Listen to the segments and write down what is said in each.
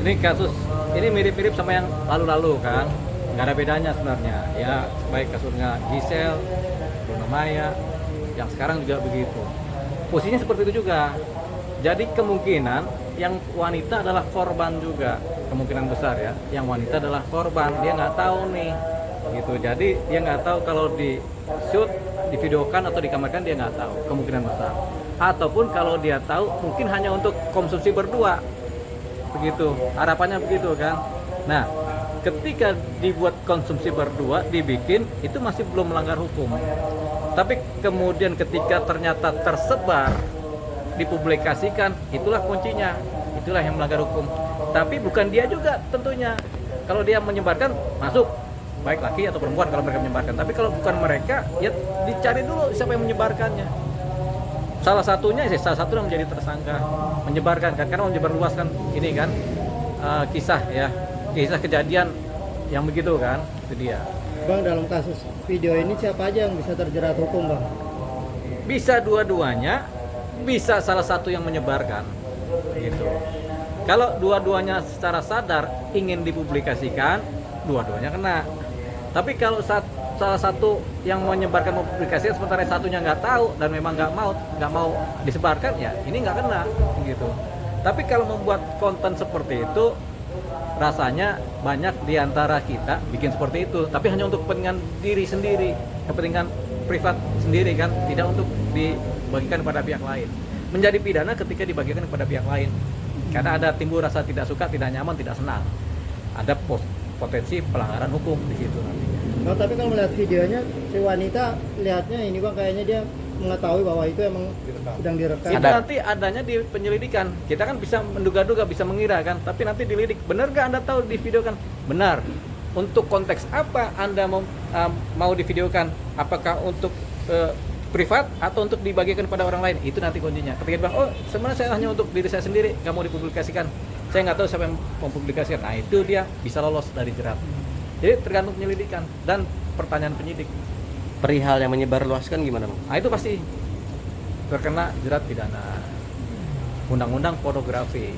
Ini kasus ini mirip-mirip sama yang lalu-lalu kan, nggak ada bedanya sebenarnya. Ya baik kasusnya Gisel, Luna Maya, yang sekarang juga begitu. Posisinya seperti itu juga. Jadi kemungkinan yang wanita adalah korban juga, kemungkinan besar ya. Yang wanita adalah korban, dia nggak tahu nih, gitu. Jadi dia nggak tahu kalau di shoot, divideokan atau dikamarkan, dia nggak tahu, kemungkinan besar. Ataupun kalau dia tahu, mungkin hanya untuk konsumsi berdua, begitu. Harapannya begitu kan. Nah, ketika dibuat konsumsi berdua, dibikin, itu masih belum melanggar hukum. Tapi kemudian ketika ternyata tersebar, dipublikasikan, itulah kuncinya, itulah yang melanggar hukum. Tapi bukan dia juga tentunya. Kalau dia menyebarkan, masuk, baik laki atau perempuan kalau mereka menyebarkan. Tapi kalau bukan mereka, ya dicari dulu siapa yang menyebarkannya. Salah satu yang menjadi tersangka menyebarkan kan, karena menyebarluaskan ini kan, kisah kejadian yang begitu kan, itu dia. Bang, dalam kasus video ini siapa aja yang bisa terjerat hukum, Bang? Bisa dua-duanya, bisa salah satu yang menyebarkan, gitu. Kalau dua-duanya secara sadar ingin dipublikasikan, dua-duanya kena. Tapi kalau salah satu yang menyebarkan publikasikan sementara satunya nggak tahu dan memang nggak mau disebarkan, ya ini nggak kena, gitu. Tapi kalau membuat konten seperti itu, rasanya banyak diantara kita bikin seperti itu, tapi hanya untuk kepentingan diri sendiri, kepentingan privat sendiri kan, tidak untuk dibagikan kepada pihak lain. Menjadi pidana ketika dibagikan kepada pihak lain, karena ada timbul rasa tidak suka, tidak nyaman, tidak senang. Ada potensi pelanggaran hukum di situ nantinya. Oh, tapi kalau melihat videonya, si wanita lihatnya ini, Bang, kayaknya dia mengetahui bahwa itu emang sedang direkam. Itu nanti adanya di penyelidikan. Kita kan bisa menduga-duga, bisa mengira kan, tapi nanti dilidik. Benar nggak Anda tahu di video kan? Benar. Untuk konteks apa Anda mau divideokan? Apakah untuk privat atau untuk dibagikan kepada orang lain? Itu nanti kuncinya. Ketika bilang, oh sebenarnya saya hanya untuk diri saya sendiri, nggak mau dipublikasikan. Saya nggak tahu siapa yang mempublikasikan. Nah itu dia bisa lolos dari jerat. Jadi tergantung penyelidikan dan pertanyaan penyidik. Perihal yang menyebarluaskan gimana, Bang? Nah itu pasti terkena jerat pidana, undang-undang pornografi,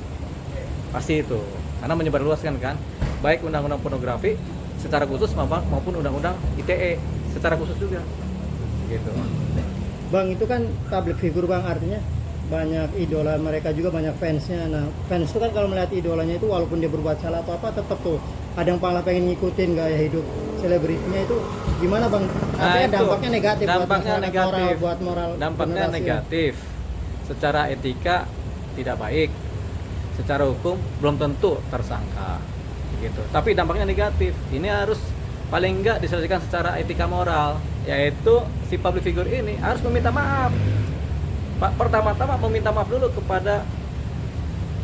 pasti itu, karena menyebarluaskan kan, baik undang-undang pornografi secara khusus maupun undang-undang ITE secara khusus juga, gitu. Bang, itu kan public figure, Bang, artinya banyak idola mereka juga, banyak fansnya. Nah, fans itu kan kalau melihat idolanya itu walaupun dia berbuat salah atau apa, tetap tuh ada yang malah pengen ngikutin gaya hidup selebritinya. Itu gimana, Bang? Artinya dampaknya negatif buat moral dampaknya generasi. Negatif. Secara etika tidak baik, secara hukum belum tentu tersangka, gitu. Tapi dampaknya negatif. Ini harus paling enggak diselesaikan secara etika moral, yaitu si public figure ini harus meminta maaf. Pak, pertama-tama meminta maaf dulu kepada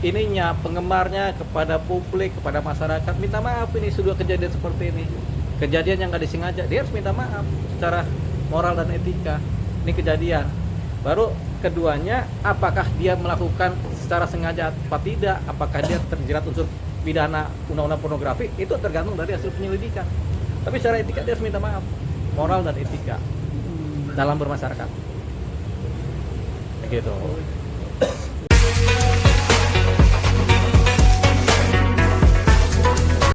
ininya, penggemarnya, kepada publik, kepada masyarakat. Minta maaf, ini sudah kejadian seperti ini, kejadian yang nggak disengaja. Dia harus minta maaf secara moral dan etika. Ini kejadian. Baru keduanya, apakah dia melakukan secara sengaja apa tidak, apakah dia terjerat unsur pidana undang-undang pornografi, itu tergantung dari hasil penyelidikan. Tapi secara etika dia harus minta maaf, moral dan etika dalam bermasyarakat, gitu.